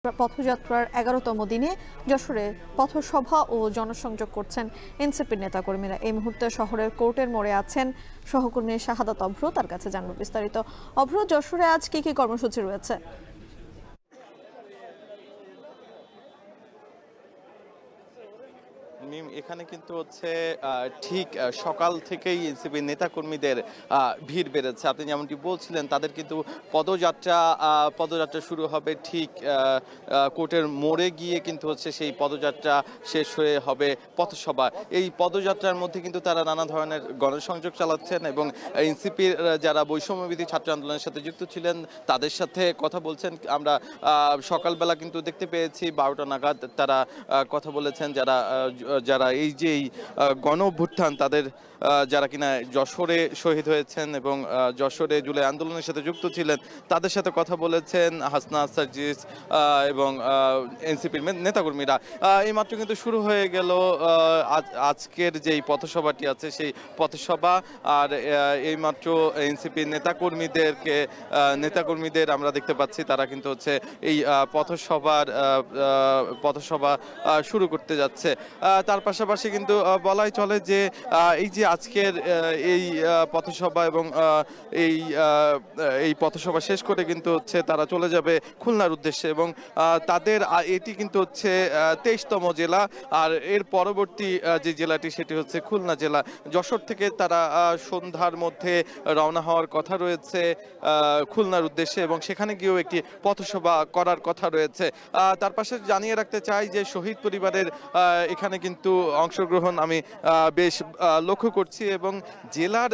পথযাত্রার ১১তম দিনে যশোরে পথসভা ও জনসংযোগ করছেন এনসিপির নেতাকর্মীরা। এই মুহূর্তে শহরের কোর্টের মোড়ে আছেন সহকর্মী শাহাদাত অভ্র, তার কাছে জানবো বিস্তারিত। অভ্র, যশোরে আজ কি কি কর্মসূচি রয়েছে? এখানে কিন্তু হচ্ছে ঠিক সকাল থেকেই এনসিপির নেতাকর্মীদের ভিড় বেড়েছে। আপনি যেমনটি বলছিলেন, তাদের কিন্তু পদযাত্রা শুরু হবে ঠিক কোর্টের মোড়ে গিয়ে কিন্তু হচ্ছে সেই পদযাত্রা শেষ হয়ে হবে পথসভা। এই পদযাত্রার মধ্যে কিন্তু তারা নানা ধরনের গণসংযোগ চালাচ্ছেন এবং এনসিপির যারা বৈষম্যবিরোধী ছাত্র আন্দোলনের সাথে যুক্ত ছিলেন তাদের সাথে কথা বলছেন। আমরা সকালবেলা কিন্তু দেখতে পেয়েছি 12টা নাগাদ তারা কথা বলেছেন, যারা এই যে গণ অভ্যুত্থান তাদের যারা কিনা যশোরে শহীদ হয়েছেন এবং যশোরে জুলাই আন্দোলনের সাথে যুক্ত ছিলেন তাদের সাথে কথা বলেছেন হাসনা, সার্জিস এবং এনসিপির নেতাকর্মীরা। এইমাত্র কিন্তু শুরু হয়ে গেল আজকের যেই পথসভাটি আছে সেই পথসভা। আর এইমাত্র এনসিপির নেতাকর্মীদের আমরা দেখতে পাচ্ছি তারা কিন্তু হচ্ছে এই পথসভা শুরু করতে যাচ্ছে। তার পাশাপাশি কিন্তু বলাই চলে যে এই যে আজকের এই পথসভা এবং এই পথসভা শেষ করে কিন্তু হচ্ছে তারা চলে যাবে খুলনার উদ্দেশ্যে এবং তাদের এটি কিন্তু হচ্ছে 23তম জেলা। আর এর পরবর্তী যে জেলাটি সেটি হচ্ছে খুলনা জেলা। যশোর থেকে তারা সন্ধ্যার মধ্যে রওনা হওয়ার কথা রয়েছে খুলনার উদ্দেশ্যে এবং সেখানে গিয়েও একটি পথসভা করার কথা রয়েছে। তার পাশে জানিয়ে রাখতে চাই যে শহীদ পরিবারের এখানে কিন্তু অংশগ্রহণ আমি বেশ লক্ষ্য করছি এবং জেলার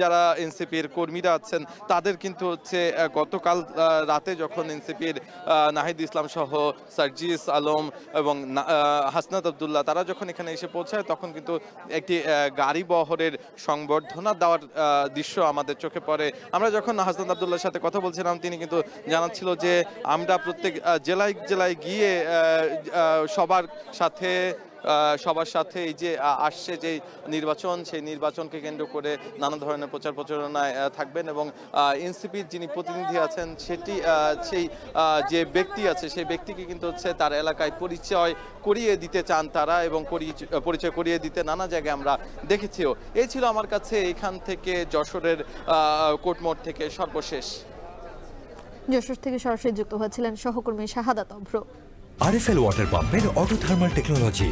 যারা এনসিপির কর্মীরা আছেন তাদের কিন্তু হচ্ছে গতকাল রাতে যখন এনসিপির নাহিদ ইসলাম সহ সার্জিস আলম এবং হাসনাত আবদুল্লাহ তারা যখন এখানে এসে পৌঁছায় তখন কিন্তু একটি গাড়ি বহরের সংবর্ধনা দেওয়ার দৃশ্য আমাদের চোখে পড়ে। আমরা যখন হাসনাত আবদুল্লাহর সাথে কথা বলছিলাম তিনি কিন্তু জানাচ্ছিল যে আমরা প্রত্যেক জেলায় গিয়ে সবার সাথে এই যে আসছে যে নির্বাচন সেই নির্বাচনকে কেন্দ্র করে নানা ধরনের প্রচার প্রচারণায় থাকবেন এবং এনসিপির যিনি প্রতিনিধি আছেন সেই যে ব্যক্তি আছে সেই ব্যক্তিকে কিন্তু হচ্ছে তার এলাকায় পরিচয় করিয়ে দিতে চান তারা এবং পরিচয় করিয়ে দিতে নানা জায়গায় আমরা দেখেছিও। এই ছিল আমার কাছে এখান থেকে যশোরের কোর্টমোড় থেকে সর্বশেষ। যশোর থেকে সরাসরি যুক্ত হয়েছিলেন সহকর্মী শাহাদাত অভ্র। আরএফএল ওয়াটার পাম্পের অটো থার্মাল টেকনোলজি।